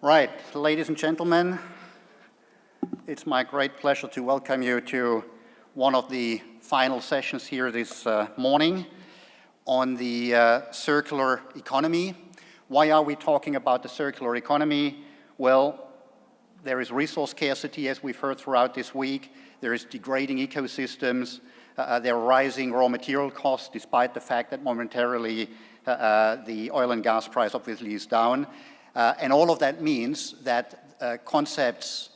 Right, ladies and gentlemen, it's my great pleasure to welcome you to one of the final sessions here this morning on the circular economy. Why are we talking about the circular economy? Well, there is resource scarcity, as we've heard throughout this week. There is degrading ecosystems. There are rising raw material costs, despite the fact that momentarily the oil and gas price obviously is down. And all of that means that concepts,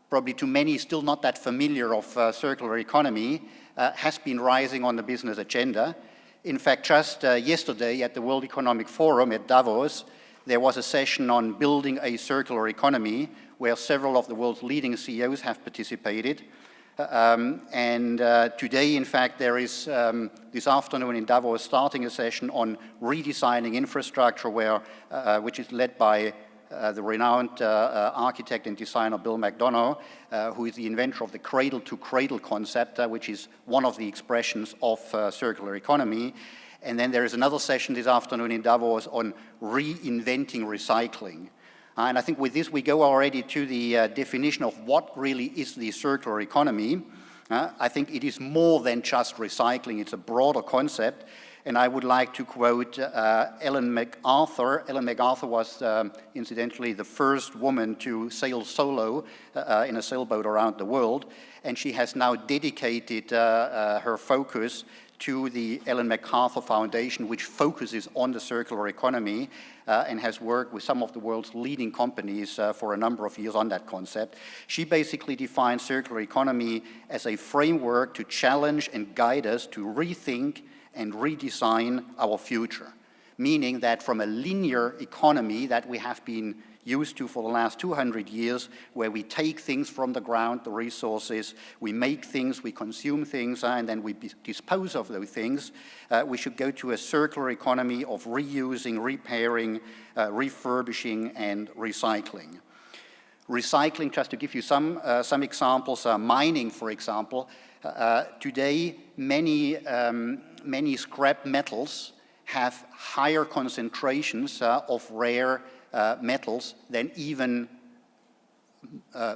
probably to many still not that familiar of circular economy, has been rising on the business agenda. In fact, just yesterday at the World Economic Forum at Davos, there was a session on building a circular economy where several of the world's leading CEOs have participated. Today, in fact, there is, this afternoon in Davos, starting a session on redesigning infrastructure which is led by the renowned architect and designer Bill McDonough, who is the inventor of the cradle-to-cradle concept, which is one of the expressions of circular economy. And then there is another session this afternoon in Davos on reinventing recycling. And I think with this we go already to the definition of what really is the circular economy. I think it is more than just recycling, it's a broader concept. And I would like to quote Ellen MacArthur. Ellen MacArthur was incidentally the first woman to sail solo in a sailboat around the world. And she has now dedicated her focus to the Ellen MacArthur Foundation, which focuses on the circular economy and has worked with some of the world's leading companies for a number of years on that concept. She basically defines circular economy as a framework to challenge and guide us to rethink and redesign our future, meaning that from a linear economy that we have been used to for the last 200 years, where we take things from the ground, the resources, we make things, we consume things, and then we dispose of those things. We should go to a circular economy of reusing, repairing, refurbishing, and recycling. Recycling, just to give you some examples, mining, for example. Today, many scrap metals have higher concentrations of rare metals than even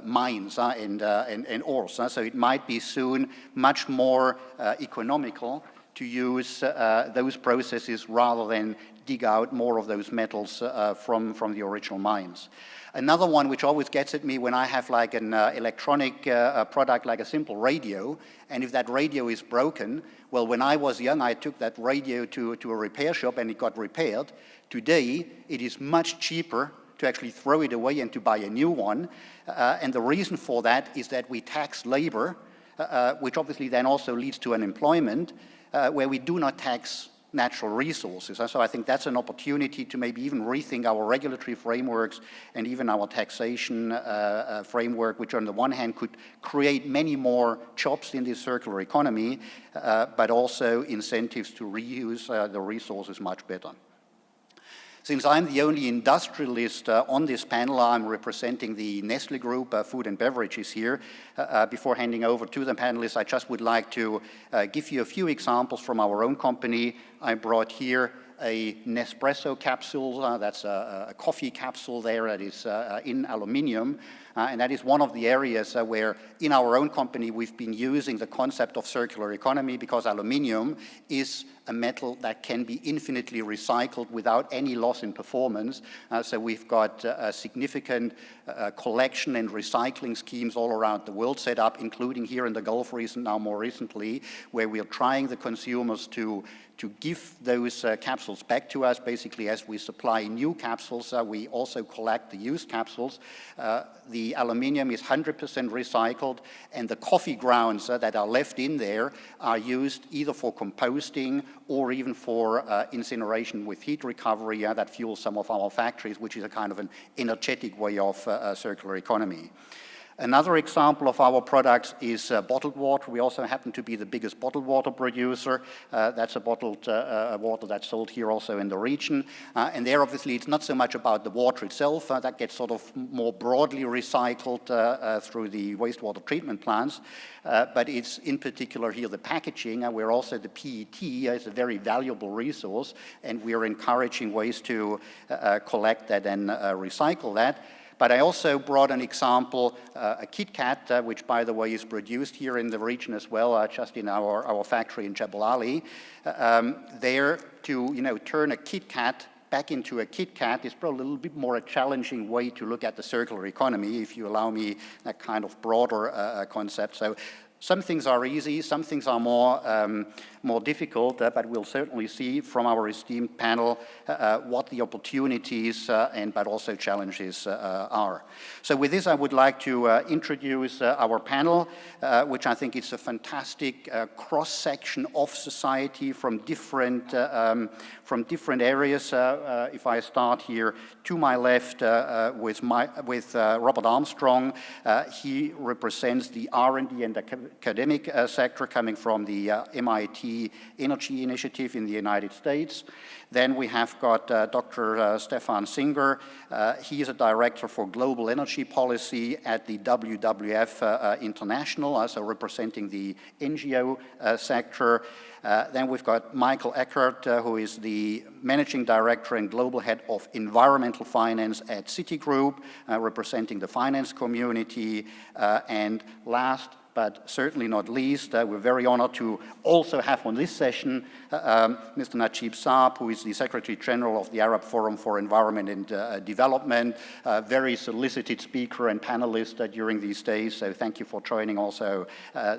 mines and ores. So it might be soon much more economical to use those processes rather than dig out more of those metals from the original mines. Another one which always gets at me when I have like an electronic product like a simple radio, and if that radio is broken, well, when I was young, I took that radio to a repair shop and it got repaired. Today, it is much cheaper to actually throw it away and to buy a new one. And the reason for that is that we tax labor, which obviously then also leads to unemployment, where we do not tax natural resources. And so I think that's an opportunity to maybe even rethink our regulatory frameworks and even our taxation framework, which on the one hand could create many more jobs in this circular economy, but also incentives to reuse the resources much better. Since I'm the only industrialist on this panel, I'm representing the Nestle Group, Food and Beverages here. Before handing over to the panelists, I just would like to give you a few examples from our own company. I brought here a Nespresso capsule, that's a coffee capsule there that is in aluminium. And that is one of the areas where in our own company we've been using the concept of circular economy, because aluminium is a metal that can be infinitely recycled without any loss in performance. So we've got a significant collection and recycling schemes all around the world set up, including here in the Gulf region now more recently, where we're trying the consumers to give those capsules back to us. Basically, as we supply new capsules, we also collect the used capsules. The aluminium is 100% recycled, and the coffee grounds that are left in there are used either for composting or even for incineration with heat recovery that fuels some of our factories, which is a kind of an energetic way of circular economy. Another example of our products is bottled water. We also happen to be the biggest bottled water producer. That's a bottled water that's sold here also in the region. And there, obviously, it's not so much about the water itself. That gets sort of more broadly recycled through the wastewater treatment plants. But it's in particular here the packaging, where also the PET is a very valuable resource, and we are encouraging ways to collect that and recycle that. But I also brought an example, a Kit Kat, which, by the way, is produced here in the region as well, just in our factory in Jebel Ali. There, to turn a Kit Kat back into a Kit Kat is probably a little bit more a challenging way to look at the circular economy, if you allow me that kind of broader concept. So some things are easy, some things are more difficult, but we'll certainly see from our esteemed panel what the opportunities but also challenges are. So with this, I would like to introduce our panel, which I think is a fantastic cross-section of society from different areas. If I start here to my left with Robert Armstrong, he represents the R&D and academic sector coming from the MIT Energy Initiative in the United States. Then we have got Dr. Stefan Singer. He is a director for global energy policy at the WWF International, also representing the NGO sector. Then we've got Michael Eckert, who is the managing director and global head of environmental finance at Citigroup, representing the finance community. And last but certainly not least, we're very honored to also have on this session Mr. Najib Saab, who is the Secretary General of the Arab Forum for Environment and Development, a very solicited speaker and panelist during these days. So thank you for joining also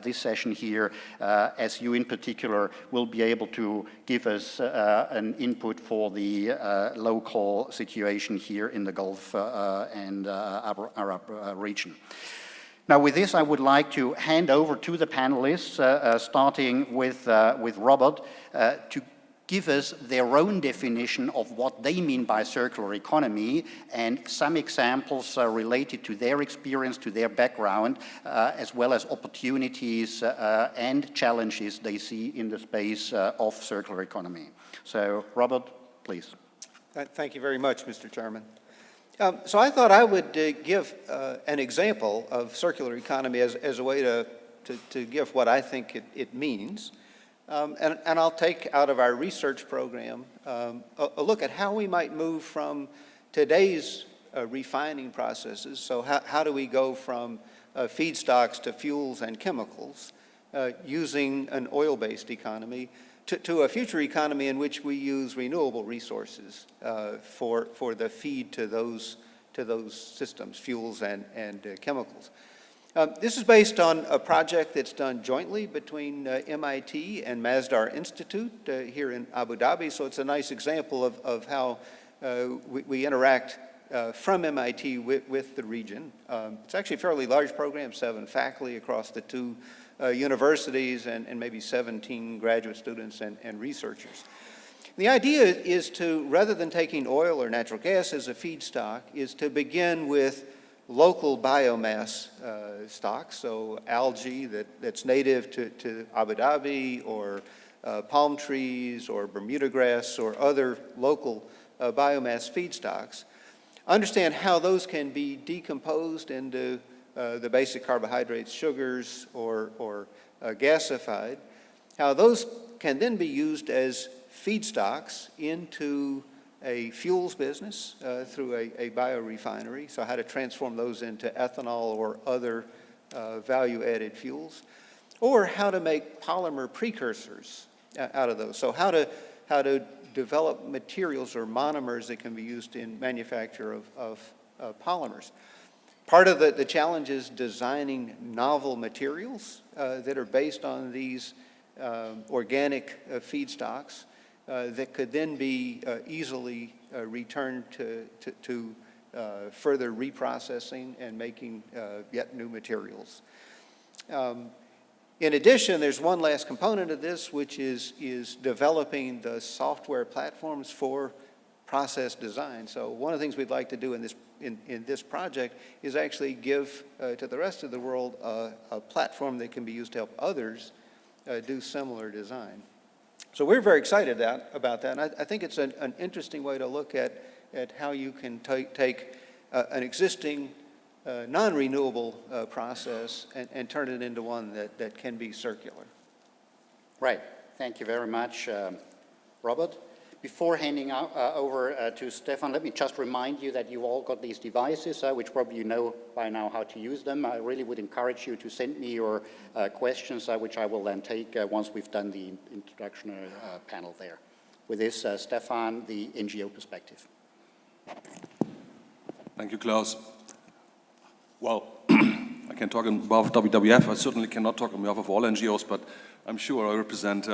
this session here, as you in particular will be able to give us an input for the local situation here in the Gulf and Arab region. Now, with this, I would like to hand over to the panelists, starting with Robert, to give us their own definition of what they mean by circular economy and some examples related to their experience, to their background, as well as opportunities and challenges they see in the space of circular economy. So, Robert, please. Thank you very much, Mr. Chairman. So I thought I would give an example of circular economy as a way to give what I think it means. And I'll take out of our research program a look at how we might move from today's refining processes. So how do we go from feedstocks to fuels and chemicals using an oil-based economy to a future economy in which we use renewable resources for the feed to those systems, fuels and chemicals. This is based on a project that's done jointly between MIT and Masdar Institute here in Abu Dhabi. So it's a nice example of how we interact from MIT with the region. It's actually a fairly large program, 7 faculty across the 2 universities and maybe 17 graduate students and researchers. The idea is to, rather than taking oil or natural gas as a feedstock, is to begin with local biomass stocks, so algae that's native to Abu Dhabi, or palm trees, or Bermuda grass, or other local biomass feedstocks. Understand how those can be decomposed into the basic carbohydrates, sugars, or gasified, how those can then be used as feedstocks into a fuels business through a biorefinery, so how to transform those into ethanol or other value-added fuels, or how to make polymer precursors out of those, so how to develop materials or monomers that can be used in manufacture of polymers. Part of the challenge is designing novel materials that are based on these organic feedstocks that could then be easily returned to further reprocessing and making yet new materials. In addition, there's one last component of this, which is developing the software platforms for process design. So one of the things we'd like to do in this project is actually give to the rest of the world a platform that can be used to help others do similar design. So we're very excited about that, and I think it's an interesting way to look at how you can take an existing non-renewable process and turn it into one that can be circular. Right. Thank you very much, Robert. Before handing over to Stefan, let me just remind you that you all got these devices, which probably you know by now how to use them. I really would encourage you to send me your questions, which I will then take once we've done the introductory panel there. With this, Stefan, the NGO perspective. Thank you, Klaus. Well, I can talk on behalf of WWF. I certainly cannot talk on behalf of all NGOs, but I'm sure I represent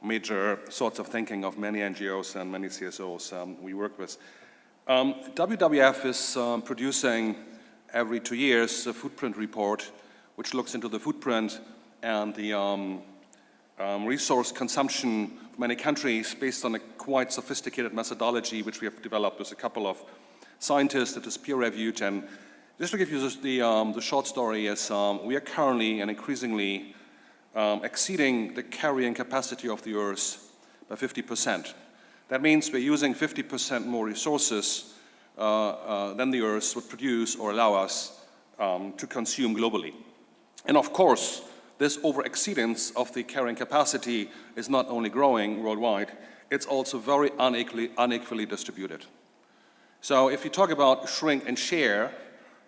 major sorts of thinking of many NGOs and many CSOs we work with. WWF is producing every 2 years a footprint report which looks into the footprint and the resource consumption of many countries based on a quite sophisticated methodology which we have developed with a couple of scientists that is peer-reviewed. And just to give you the short story is we are currently and increasingly exceeding the carrying capacity of the Earth by 50%. That means we're using 50% more resources than the Earth would produce or allow us to consume globally. And of course, this over-exceedance of the carrying capacity is not only growing worldwide, it's also very unequally distributed. So if you talk about shrink and share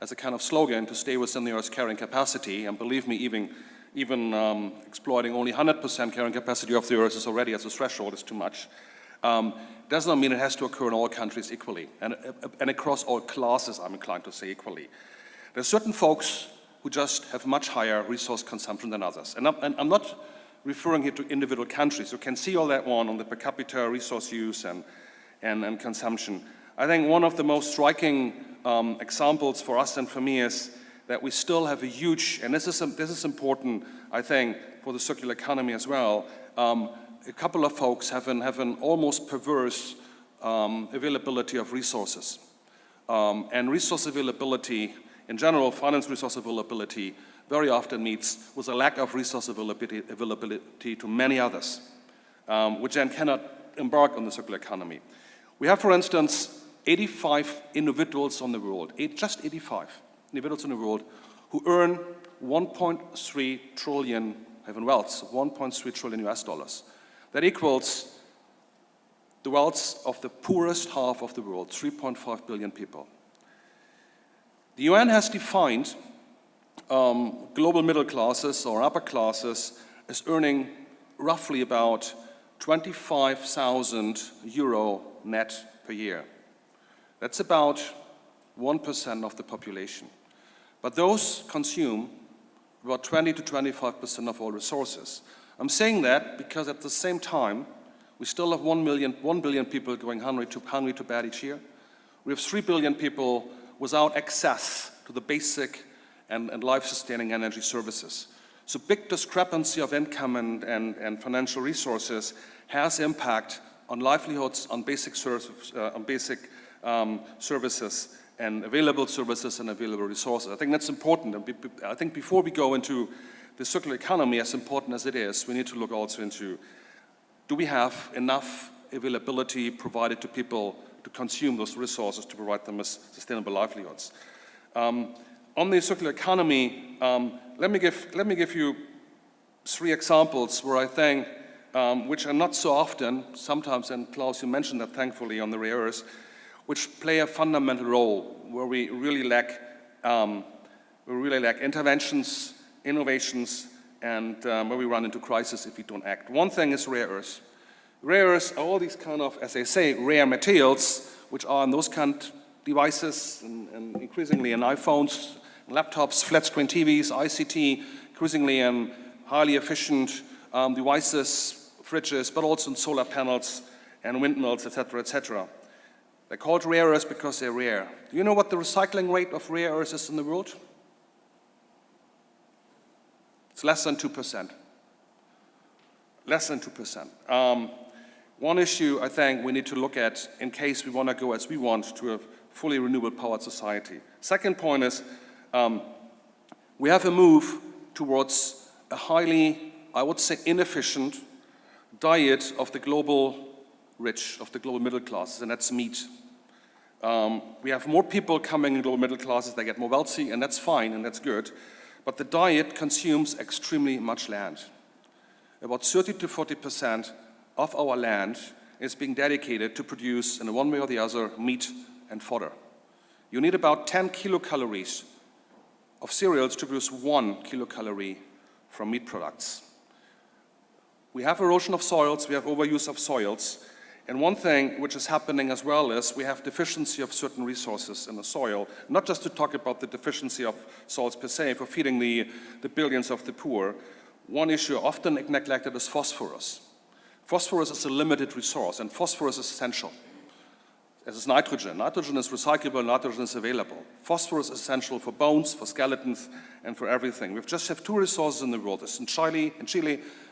as a kind of slogan to stay within the Earth's carrying capacity, and believe me, even exploiting only 100% carrying capacity of the Earth is already as a threshold is too much, does not mean it has to occur in all countries equally, and across all classes, I'm inclined to say equally. There are certain folks who just have much higher resource consumption than others. And I'm not referring here to individual countries. You can see all that one on the per capita resource use and consumption. I think one of the most striking examples for us and for me is that we still have a huge, and this is important, I think, for the circular economy as well. A couple of folks have an almost perverse availability of resources. And resource availability, in general, finance resource availability, very often meets with a lack of resource availability to many others, which then cannot embark on the circular economy. We have, for instance, 85 individuals on the world, just 85 individuals in the world who earn 1.3 trillion, have in wealth, 1.3 trillion US dollars. That equals the wealth of the poorest half of the world, 3.5 billion people. The UN has defined global middle classes or upper classes as earning roughly about 25,000 euro net per year. That's about 1% of the population. But those consume about 20 to 25% of all resources. I'm saying that because at the same time, we still have 1 billion people going hungry to bed each year. We have 3 billion people without access to the basic and life-sustaining energy services. So big discrepancy of income and financial resources has impact on livelihoods, on basic services and available services and available resources. I think that's important. I think before we go into the circular economy, as important as it is, we need to look also into, do we have enough availability provided to people to consume those resources to provide them with sustainable livelihoods? On the circular economy, let me give you 3 examples where I think, which are not so often, sometimes, and Klaus, you mentioned that thankfully on the rare earths, which play a fundamental role where we really lack interventions, innovations, and where we run into crisis if we don't act. One thing is rare earths. Rare earths are all these kind of, as they say, rare materials, which are in those kind of devices and increasingly in iPhones, laptops, flat screen TVs, ICT, increasingly in highly efficient devices, fridges, but also in solar panels and windmills, etc., etc. They're called rare earths because they're rare. Do you know what the recycling rate of rare earths is in the world? It's less than 2%. Less than 2%. One issue I think we need to look at in case we want to go as we want to a fully renewable powered society. Second point is we have a move towards a highly, I would say, inefficient diet of the global rich, of the global middle classes, and that's meat. We have more people coming in global middle classes, they get more wealthy, and that's fine and that's good, but the diet consumes extremely much land. About 30 to 40% of our land is being dedicated to produce, in one way or the other, meat and fodder. You need about 10 kilocalories of cereals to produce 1 kilocalorie from meat products. We have erosion of soils, we have overuse of soils, and one thing which is happening as well is we have deficiency of certain resources in the soil, not just to talk about the deficiency of soils per se for feeding the billions of the poor. One issue often neglected is phosphorus. Phosphorus is a limited resource, and phosphorus is essential. As is nitrogen. Nitrogen is recyclable, nitrogen is available. Phosphorus is essential for bones, for skeletons, and for everything. We just have two resources in the world. It's in Chile,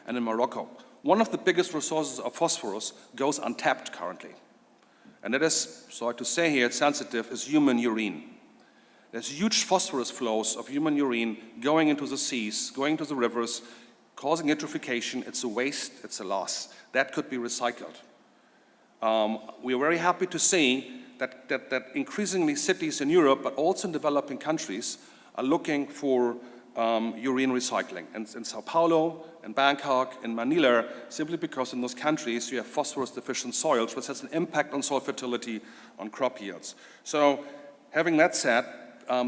and in Morocco. One of the biggest resources of phosphorus goes untapped currently. And it is, sorry to say here, it's sensitive, is human urine. There's huge phosphorus flows of human urine going into the seas, going into the rivers, causing eutrophication. It's a waste, it's a loss. That could be recycled. We are very happy to see that increasingly cities in Europe, but also in developing countries, are looking for urine recycling. And in Sao Paulo, in Bangkok, in Manila, simply because in those countries you have phosphorus-deficient soils, which has an impact on soil fertility, on crop yields. So, having that said,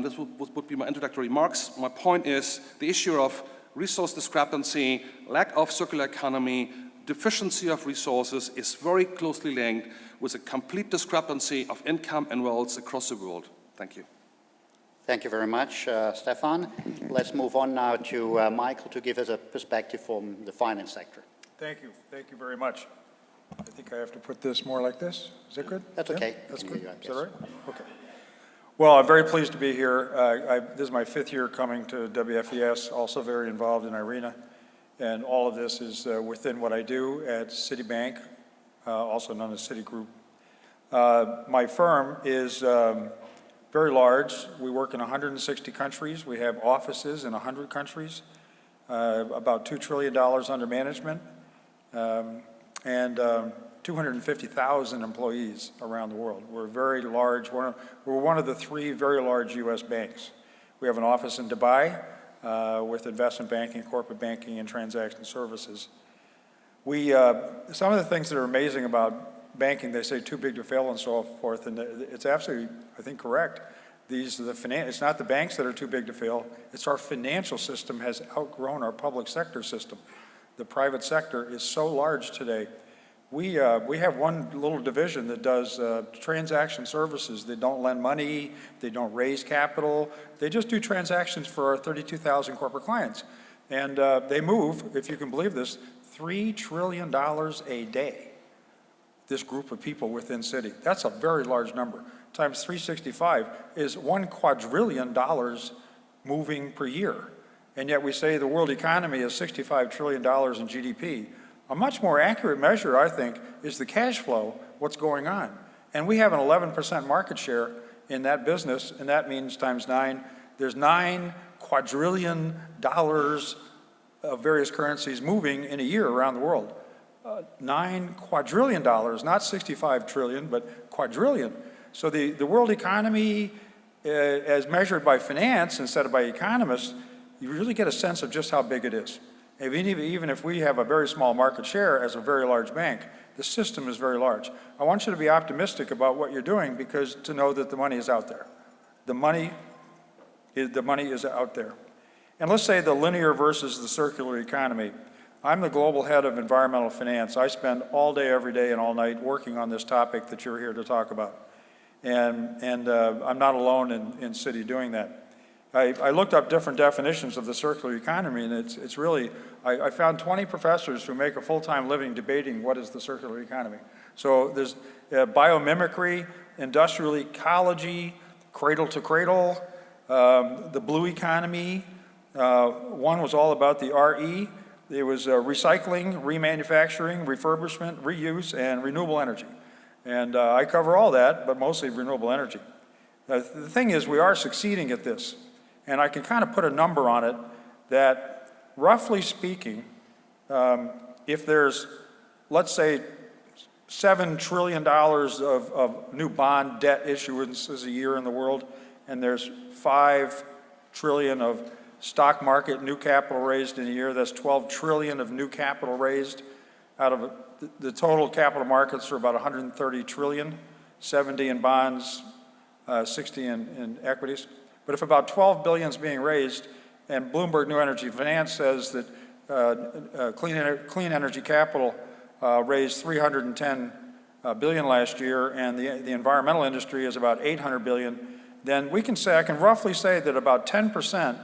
this would be my introductory remarks. My point is the issue of resource discrepancy, lack of circular economy, deficiency of resources is very closely linked with a complete discrepancy of income and wealth across the world. Thank you. Thank you very much, Stefan. Let's move on now to Michael to give us a perspective from the finance sector. Thank you. Thank you very much. I think I have to put this more like this. Is that good? That's okay. Yeah? That's good. Is that right? Okay. Well, I'm very pleased to be here. This is my 5th year coming to WFES, also very involved in IRENA. And all of this is within what I do at Citibank, also known as Citigroup. My firm is very large. We work in 160 countries. We have offices in 100 countries, about $2 trillion under management, and 250,000 employees around the world. We're very large. We're one of the 3 very large U.S. banks. We have an office in Dubai with investment banking, corporate banking, and transaction services. Some of the things that are amazing about banking, they say too big to fail and so forth, and it's absolutely, I think, correct. It's not the banks that are too big to fail, it's our financial system has outgrown our public sector system. The private sector is so large today. We have one little division that does transaction services. They don't lend money, they don't raise capital, they just do transactions for our 32,000 corporate clients. And they move, if you can believe this, $3 trillion a day. This group of people within Citi. That's a very large number. Times 365 is $1 quadrillion moving per year. And yet we say the world economy is $65 trillion in GDP. A much more accurate measure, I think, is the cash flow, what's going on. And we have an 11% market share in that business, and that means times 9. There's $9 quadrillion of various currencies moving in a year around the world. $9 quadrillion, not 65 trillion, but quadrillion. So the world economy, as measured by finance instead of by economists, you really get a sense of just how big it is. Even if we have a very small market share as a very large bank, the system is very large. I want you to be optimistic about what you're doing because to know that the money is out there. The money is out there. And let's say the linear versus the circular economy. I'm the global head of environmental finance. I spend all day, every day, and all night working on this topic that you're here to talk about. And I'm not alone in Citi doing that. I looked up different definitions of the circular economy, and it's really, I found 20 professors who make a full-time living debating what is the circular economy. So there's biomimicry, industrial ecology, cradle to cradle, the blue economy. One was all about the RE. recycling, remanufacturing, refurbishment, reuse, and renewable energy. And I cover all that, but mostly renewable energy. The thing is, we are succeeding at this. And I can kind of put a number on it that, roughly speaking, if there's, let's say, $7 trillion of new bond debt issuances a year in the world, and there's $5 trillion of stock market new capital raised in a year, that's 12 trillion of new capital raised out of the total capital markets are about 130 trillion, 70 in bonds, 60 in equities. But if about 12 billion is being raised, and Bloomberg New Energy Finance says that clean energy capital raised 310 billion last year, and the environmental industry is about 800 billion, then we can say, I can roughly say that about 10%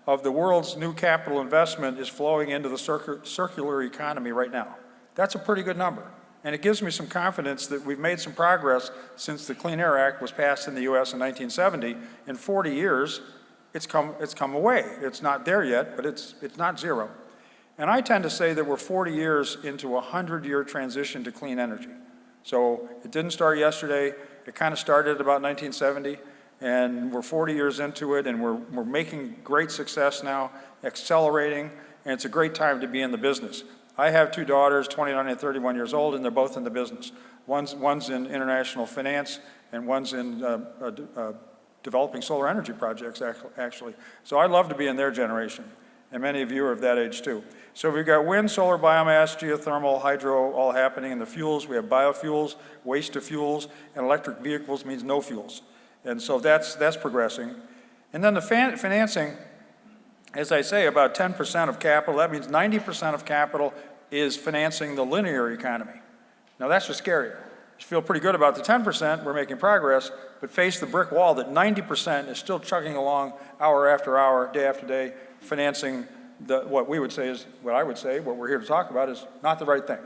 of the world's new capital investment is flowing into the circular economy right now. That's a pretty good number. And it gives me some confidence that we've made some progress since the Clean Air Act was passed in the US in 1970. In 40 years, it's come away. It's not there yet, but it's not zero. And I tend to say that we're 40 years into a 100-year transition to clean energy. So it didn't start yesterday. It kind of started at about 1970, and we're 40 years into it, and we're making great success now, accelerating, and it's a great time to be in the business. I have two daughters, 29 and 31 years old, and they're both in the business. One's in international finance, and one's in developing solar energy projects, actually. So I'd love to be in their generation, and many of you are of that age too. So we've got wind, solar, biomass, geothermal, hydro, all happening in the fuels. We have biofuels, waste to fuels, and electric vehicles means no fuels. And so that's progressing. And then the financing, as I say, about 10% of capital, that means 90% of capital is financing the linear economy. Now that's just scarier. You feel pretty good about the 10%, we're making progress, but face the brick wall that 90% is still chugging along hour after hour, day after day, financing what I would say, what we're here to talk about is not the right thing.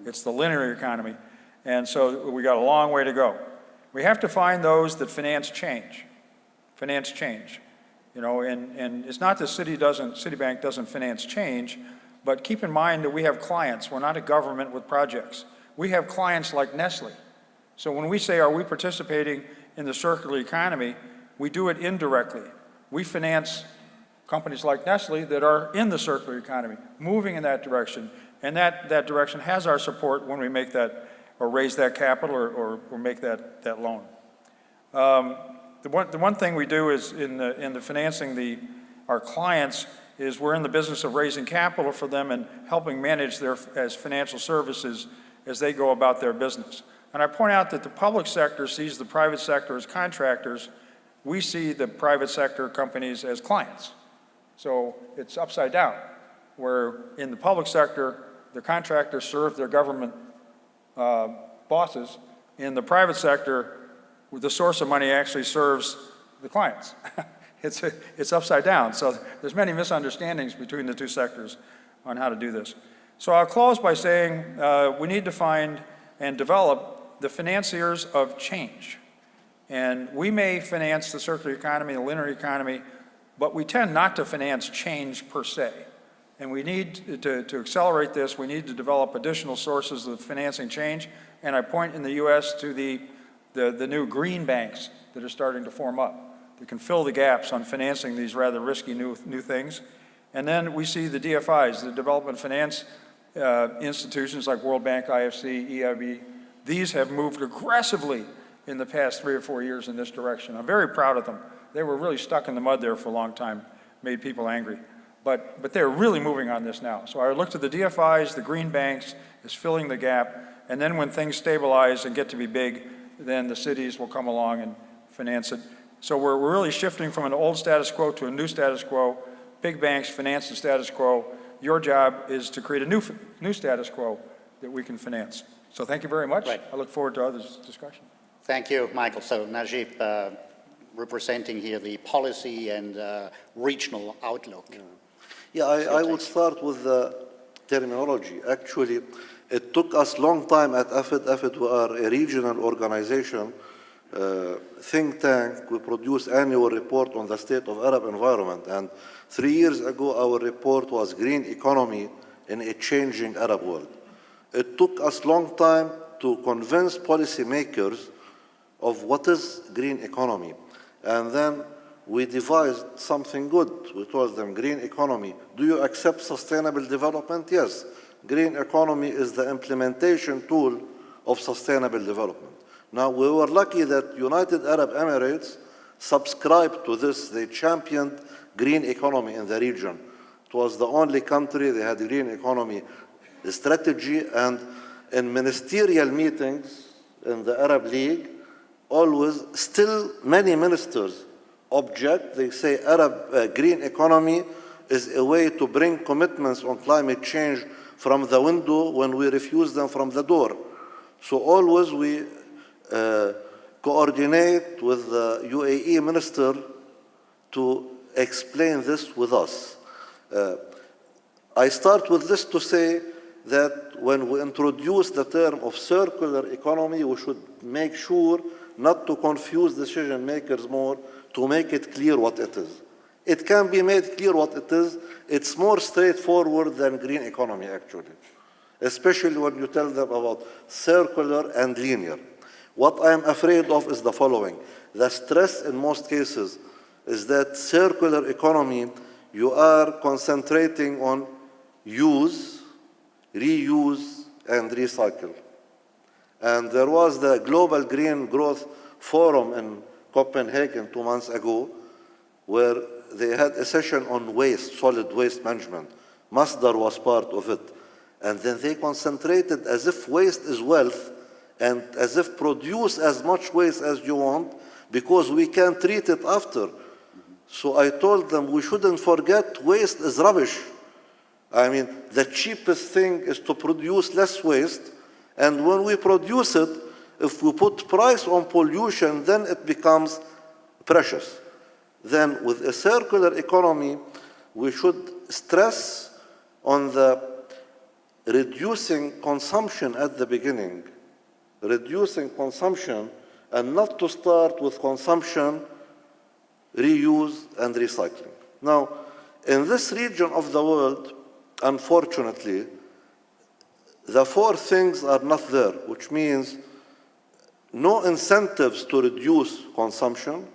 It's the linear economy. And so we got a long way to go. We have to find those that finance change. You know, and it's not that Citibank doesn't finance change, but keep in mind that we have clients. We're not a government with projects. We have clients like Nestle. So when we say, are we participating in the circular economy, we do it indirectly. We finance companies like Nestle that are in the circular economy, moving in that direction. And that direction has our support when we make that, or raise that capital, or make that loan. The one thing we do is in the financing our clients is we're in the business of raising capital for them and helping manage their as financial services as they go about their business. And I point out that the public sector sees the private sector as contractors. We see the private sector companies as clients. So it's upside down, where in the public sector, the contractors serve their government bosses. In the private sector, the source of money actually serves the clients. It's upside down. So there's many misunderstandings between the two sectors on how to do this. So I'll close by saying we need to find and develop the financiers of change. And we may finance the circular economy, the linear economy, but we tend not to finance change per se. And we need to accelerate this. We need to develop additional sources of financing change. And I point in the US to the new green banks that are starting to form up that can fill the gaps on financing these rather risky new things. And then we see the DFIs, the development finance institutions like World Bank, IFC, EIB. These have moved aggressively in the past 3 or 4 years in this direction. I'm very proud of them. They were really stuck in the mud there for a long time, made people angry. But they're really moving on this now. So I look to the DFIs, the green banks, is filling the gap. And then when things stabilize and get to be big, then the cities will come along and finance it. So we're really shifting from an old status quo to a new status quo. Big banks finance the status quo. Your job is to create a new status quo that we can finance. So thank you very much. Right. I look forward to others' discussion. Thank you, Michael. So Najib, representing here the policy and regional outlook. Yeah, I would start with the terminology. Actually, it took us a long time at AFID. AFID, we are a regional organization, think tank. We produce annual report on the state of Arab environment. And 3 years ago, our report was Green Economy in a changing Arab world. It took us a long time to convince policymakers of what is green economy. And then we devised something good. We told them, green economy, do you accept sustainable development? Yes. Green economy is the implementation tool of sustainable development. Now, we were lucky that United Arab Emirates subscribed to this. They championed green economy in the region. It was the only country that had green economy strategy, and in ministerial meetings in the Arab League, always, still many ministers object. They say green economy is a way to bring commitments on climate change from the window when we refuse them from the door. So always we coordinate with the UAE minister to explain this with us. I start with this to say that when we introduce the term of circular economy, we should make sure not to confuse decision makers more, to make it clear what it is. It can be made clear what it is. It's more straightforward than green economy, actually, especially when you tell them about circular and linear. What I'm afraid of is the following. The stress in most cases is that circular economy, you are concentrating on use, reuse, and recycle. And there was the Global Green Growth Forum in Copenhagen 2 months ago, where they had a session on waste, solid waste management. Masdar was part of it. And then they concentrated as if waste is wealth, and as if produce as much waste as you want, because we can treat it after. So I told them we shouldn't forget waste is rubbish. I mean, the cheapest thing is to produce less waste, and when we produce it, if we put price on pollution, then it becomes precious. Then with a circular economy, we should stress on the reducing consumption at the beginning, reducing consumption, and not to start with consumption, reuse, and recycling. Now, in this region of the world, unfortunately, the four things are not there, which means no incentives to reduce consumption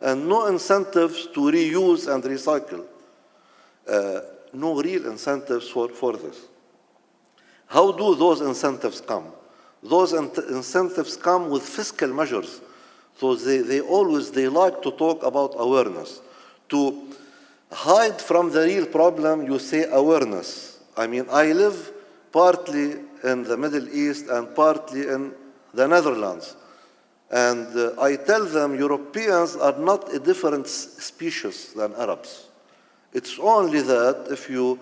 and no incentives to reuse and recycle. No real incentives for this. How do those incentives come? Those incentives come with fiscal measures. So they like to talk about awareness. To hide from the real problem, you say awareness. I mean, I live partly in the Middle East and partly in the Netherlands. And I tell them Europeans are not a different species than Arabs. It's only that if you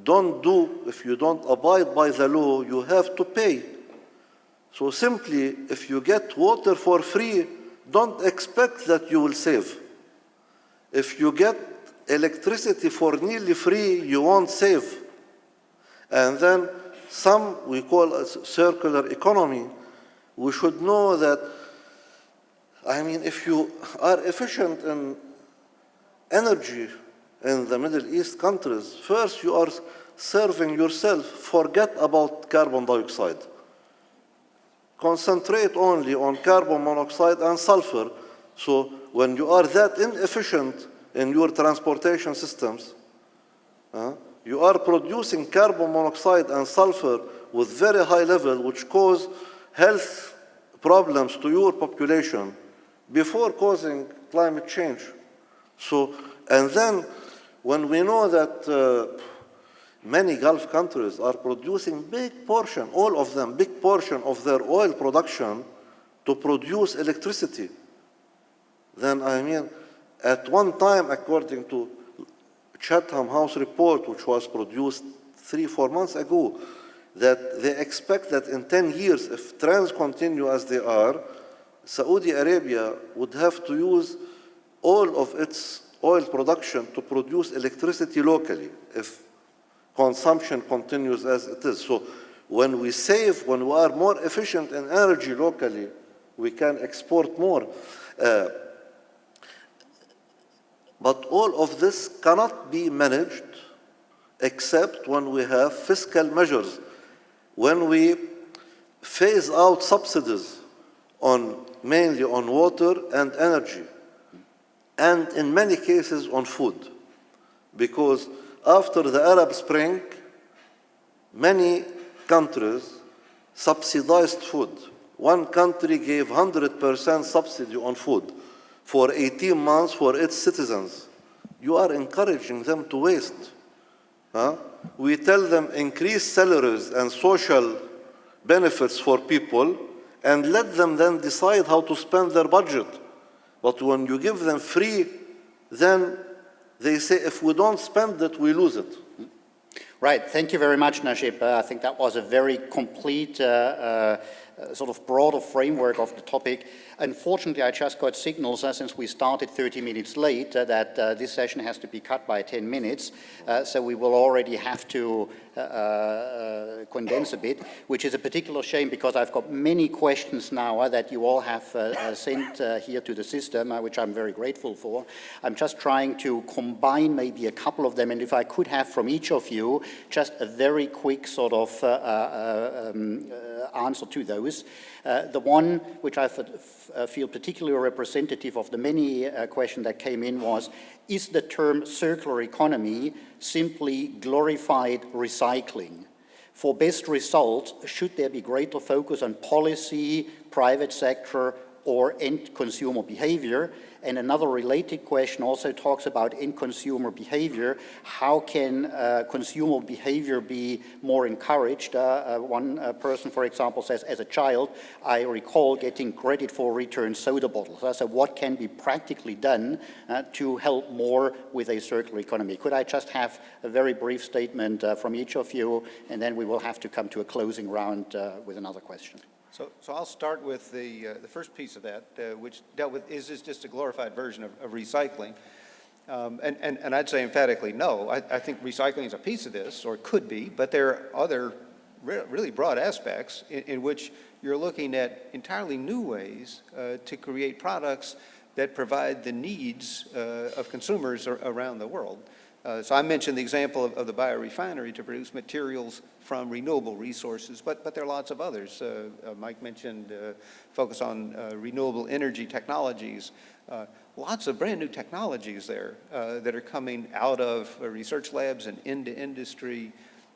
don't abide by the law, you have to pay. So simply, if you get water for free, don't expect that you will save. If you get electricity for nearly free, you won't save. And then some we call a circular economy. We should know that, I mean, if you are efficient in energy in the Middle East countries, first you are serving yourself. Forget about carbon dioxide. Concentrate only on carbon monoxide and sulfur. So when you are that inefficient in your transportation systems, you are producing carbon monoxide and sulfur with very high level, which cause health problems to your population before causing climate change. So, and then when we know that many Gulf countries are producing big portion, all of them, big portion of their oil production to produce electricity, then I mean, at one time, according to Chatham House report, which was produced 3-4 months ago, that they expect that in 10 years, if trends continue as they are, Saudi Arabia would have to use all of its oil production to produce electricity locally if consumption continues as it is. So when we save, when we are more efficient in energy locally, we can export more. But all of this cannot be managed except when we have fiscal measures, when we phase out subsidies mainly on water and energy, and in many cases on food. Because after the Arab Spring, many countries subsidized food. One country gave 100% subsidy on food for 18 months for its citizens. You are encouraging them to waste. We tell them increase salaries and social benefits for people and let them then decide how to spend their budget. But when you give them free, then they say, if we don't spend it, we lose it. Right, thank you very much, Najib. I think that was a very complete sort of broader framework of the topic. Unfortunately, I just got signals since we started 30 minutes late that this session has to be cut by 10 minutes. So we will already have to condense a bit, which is a particular shame because I've got many questions now that you all have sent here to the system, which I'm very grateful for. I'm just trying to combine maybe a couple of them, and if I could have from each of you just a very quick sort of answer to those. The one which I feel particularly representative of the many questions that came in was, is the term circular economy simply glorified recycling? For best results, should there be greater focus on policy, private sector, or end consumer behavior? And another related question also talks about end consumer behavior. How can consumer behavior be more encouraged? One person, for example, says, as a child, I recall getting credit for returned soda bottles. So what can be practically done to help more with a circular economy? Could I just have a very brief statement from each of you, and then we will have to come to a closing round with another question. So I'll start with the first piece of that, which dealt with, is this just a glorified version of recycling? And I'd say emphatically no. I think recycling is a piece of this, or could be, but there are other really broad aspects in which you're looking at entirely new ways to create products that provide the needs of consumers around the world. So I mentioned the example of the biorefinery to produce materials from renewable resources, but there are lots of others. Mike mentioned focus on renewable energy technologies. Lots of brand new technologies there that are coming out of research labs and into industry,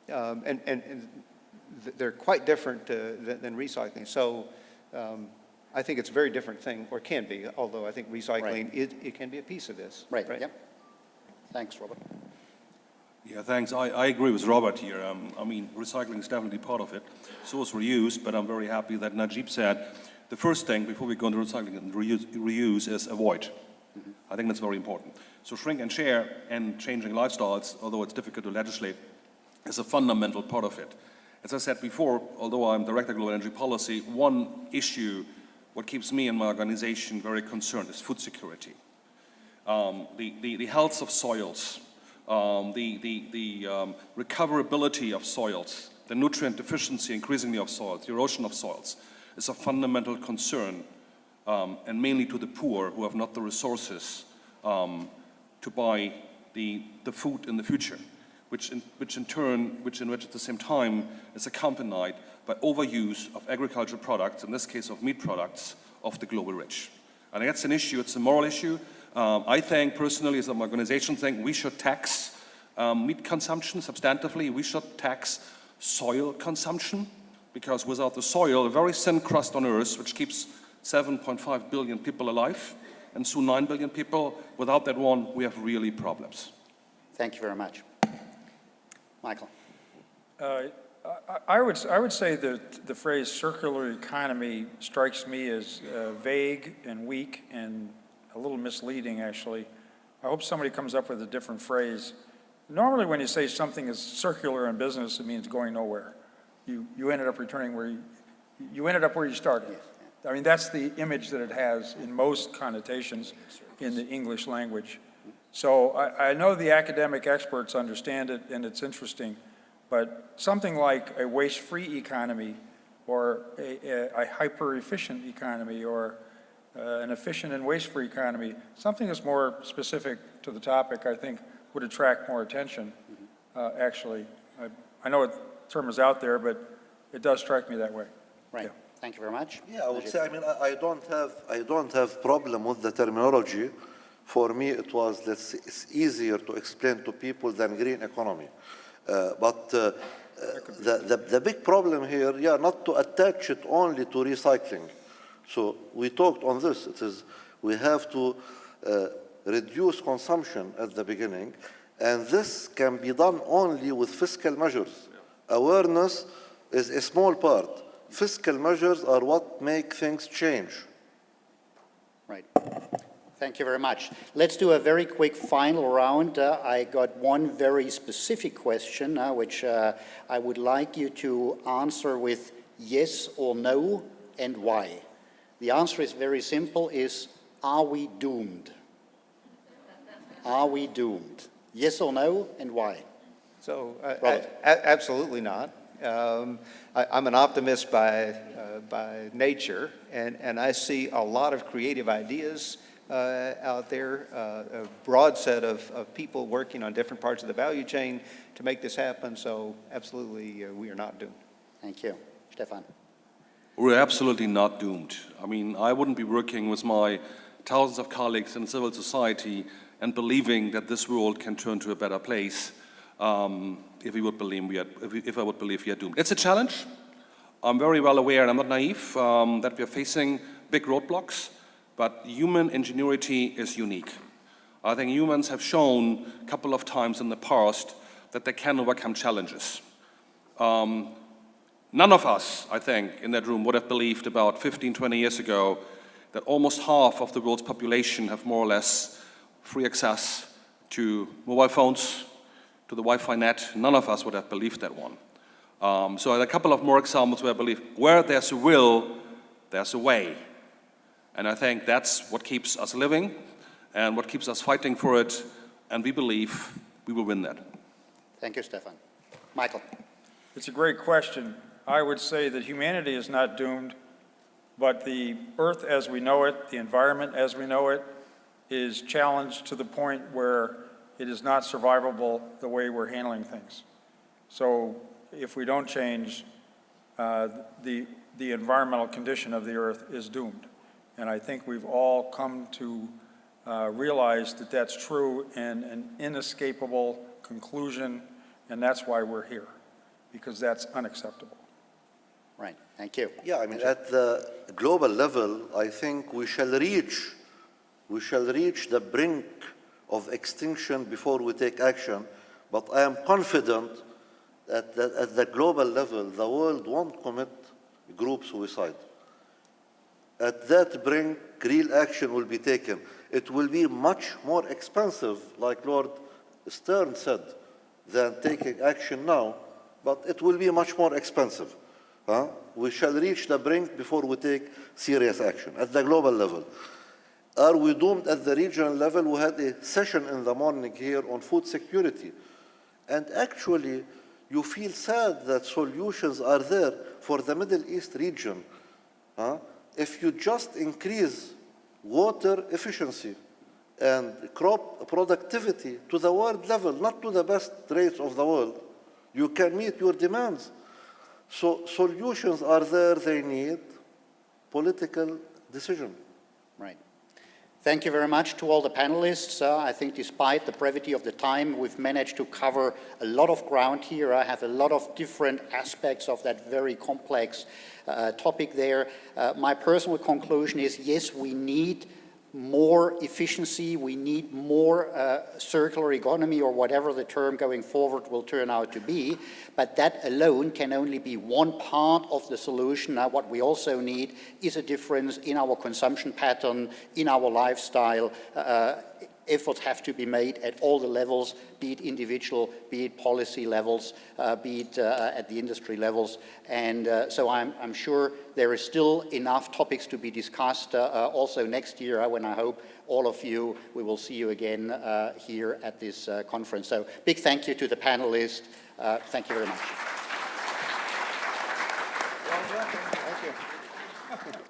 and they're quite different than recycling. So I think it's a very different thing, or can be, although I think recycling, it can be a piece of this. Right. Yep. Thanks, Robert. Yeah, thanks. I agree with Robert here. I mean, recycling is definitely part of it. So is reuse, but I'm very happy that Najib said the first thing before we go into recycling and reuse is avoid. Mm-hmm. I think that's very important. So shrink and share and changing lifestyles, although it's difficult to legislate, is a fundamental part of it. As I said before, although I'm Director of Global Energy Policy, one issue, what keeps me and my organization very concerned is food security. The health of soils, the recoverability of soils, the nutrient deficiency increasingly of soils, the erosion of soils is a fundamental concern, and mainly to the poor who have not the resources to buy the food in the future, which at the same time is accompanied by overuse of agricultural products, in this case of meat products, of the global rich. I think that's an issue, it's a moral issue. I think personally, as an organization, think we should tax meat consumption substantively. We should tax soil consumption, because without the soil, a very thin crust on Earth, which keeps 7.5 billion people alive, and soon 9 billion people, without that one, we have really problems. Thank you very much. Michael. I would say that the phrase circular economy strikes me as vague and weak and a little misleading, actually. I hope somebody comes up with a different phrase. Normally when you say something is circular in business, it means going nowhere. You ended up returning where you ended up where you started. I mean, that's the image that it has in most connotations in the English language. So I know the academic experts understand it and it's interesting, but something like a waste-free economy or a hyper-efficient economy or an efficient and waste-free economy, something that's more specific to the topic, I think, would attract more attention. actually. I know the term is out there, but it does strike me that way. Right. Yeah. Thank you very much. Yeah, I would say, I mean, I don't have problem with the terminology. For me, it's easier to explain to people than green economy. But the big problem here, yeah, not to attach it only to recycling. So we talked on this. We have to reduce consumption at the beginning, and this can be done only with fiscal measures. Awareness is a small part. Fiscal measures are what make things change. Right. Thank you very much. Let's do a very quick final round. I got one very specific question, which I would like you to answer with yes or no, and why. The answer is very simple, is, are we doomed? Are we doomed? Yes or no, and why? So, Robert. absolutely not. I'm an optimist by nature, and I see a lot of creative ideas out there, a broad set of people working on different parts of the value chain to make this happen. So absolutely, we are not doomed. Thank you. Stefan. We're absolutely not doomed. I mean, I wouldn't be working with my thousands of colleagues in civil society and believing that this world can turn to a better place if I would believe we are doomed. It's a challenge. I'm very well aware, and I'm not naive, that we are facing big roadblocks, but human ingenuity is unique. I think humans have shown a couple of times in the past that they can overcome challenges. None of us, I think, in that room would have believed about 15, 20 years ago that almost half of the world's population have more or less free access to mobile phones, to the Wi-Fi net. None of us would have believed that one. So a couple of more examples where I believe where there's a will, there's a way. And I think that's what keeps us living and what keeps us fighting for it, and we believe we will win that. Thank you, Stefan. Michael. It's a great question. I would say that humanity is not doomed, but the Earth as we know it, the environment as we know it, is challenged to the point where it is not survivable the way we're handling things. So if we don't change, the environmental condition of the Earth is doomed. And I think we've all come to realize that that's true and an inescapable conclusion, and that's why we're here, because that's unacceptable. Right, thank you. Yeah, I mean, at the global level, I think we shall reach the brink of extinction before we take action, but I am confident that at the global level, the world won't commit group suicide. At that brink, real action will be taken. It will be much more expensive, like Lord Stern said, than taking action now, but it will be much more expensive. We shall reach the brink before we take serious action at the global level. Are we doomed at the regional level? We had a session in the morning here on food security. And actually, you feel sad that solutions are there for the Middle East region. If you just increase water efficiency and crop productivity to the world level, not to the best rates of the world, you can meet your demands. So solutions are there, they need political decision. Right. Thank you very much to all the panelists. I think despite the brevity of the time, we've managed to cover a lot of ground here. I have a lot of different aspects of that very complex topic there. My personal conclusion is, yes, we need more efficiency, we need more circular economy, or whatever the term going forward will turn out to be, but that alone can only be one part of the solution. Now, what we also need is a difference in our consumption pattern, in our lifestyle. Efforts have to be made at all the levels, be it individual, be it policy levels, be it at the industry levels. And so I'm sure there is still enough topics to be discussed also next year, when I hope all of you, we will see you again here at this conference. So big thank you to the panelists. Thank you very much. Well done. Thank you.